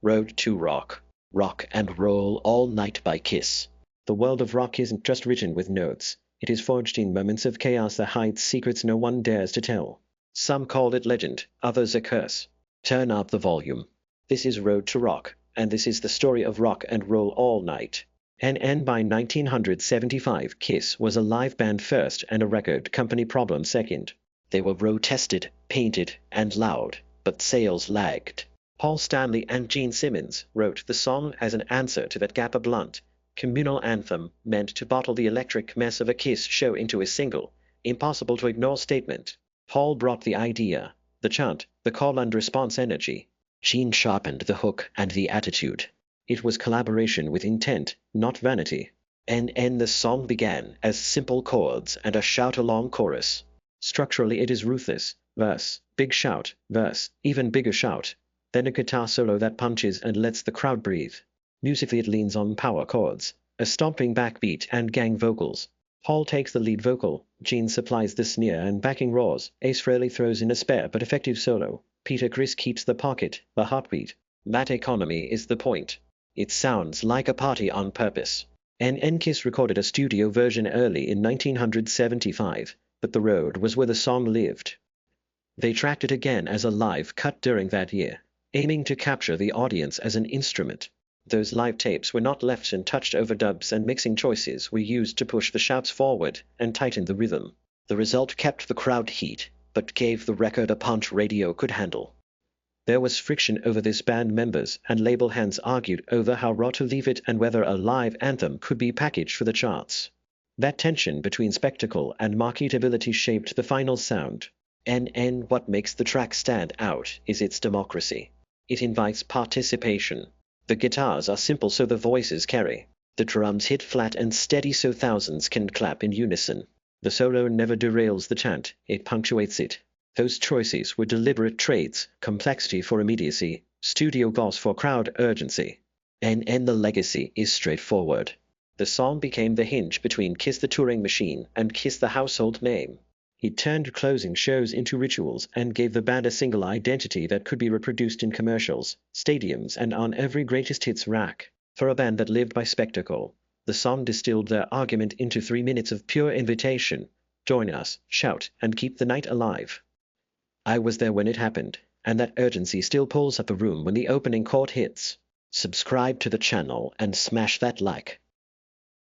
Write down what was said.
Road to Rock. Rock and Roll All Night by Kiss. The world of rock isn't just written with notes. It is forged in moments of chaos that hides secrets no one dares to tell. Some call it legend, others a curse. Turn up the volume. This is Road to Rock, and this is the story of rock and roll all night. And by 1975, Kiss was a live band first and a record company problem second. They were road-tested, painted, and loud, but sales lagged. Paul Stanley and Gene Simmons wrote the song as an answer to that gap, a blunt, communal anthem meant to bottle the electric mess of a Kiss show into a single, impossible-to-ignore statement. Paul brought the idea, the chant, the call-and-response energy. Gene sharpened the hook and the attitude. It was collaboration with intent, not vanity. And the song began as simple chords and a shout-along chorus. Structurally it is ruthless. Verse, big shout, verse, even bigger shout. Then a guitar solo that punches and lets the crowd breathe. Musically it leans on power chords, a stomping backbeat and gang vocals. Paul takes the lead vocal, Gene supplies the snare and backing roars, Ace Frehley throws in a spare but effective solo, Peter Criss keeps the pocket, the heartbeat. That economy is the point. It sounds like a party on purpose. And Kiss recorded a studio version early in 1975, but the road was where the song lived. They tracked it again as a live cut during that year, aiming to capture the audience as an instrument. Those live tapes were not left untouched. Overdubs and mixing choices were used to push the shouts forward and tighten the rhythm. The result kept the crowd heat, but gave the record a punch radio could handle. There was friction over this. Band members and label hands argued over how raw to leave it and whether a live anthem could be packaged for the charts. That tension between spectacle and marketability shaped the final sound. And what makes the track stand out is its democracy. It invites participation. The guitars are simple so the voices carry. The drums hit flat and steady so thousands can clap in unison. The solo never derails the chant, it punctuates it. Those choices were deliberate trades, complexity for immediacy, studio gloss for crowd urgency. And the legacy is straightforward. The song became the hinge between Kiss the touring machine and Kiss the household name. It turned closing shows into rituals and gave the band a single identity that could be reproduced in commercials, stadiums, and on every greatest hits rack. For a band that lived by spectacle, the song distilled their argument into 3 minutes of pure invitation. Join us, shout, and keep the night alive. I was there when it happened, and that urgency still pulls up a room when the opening chord hits. Subscribe to the channel and smash that like.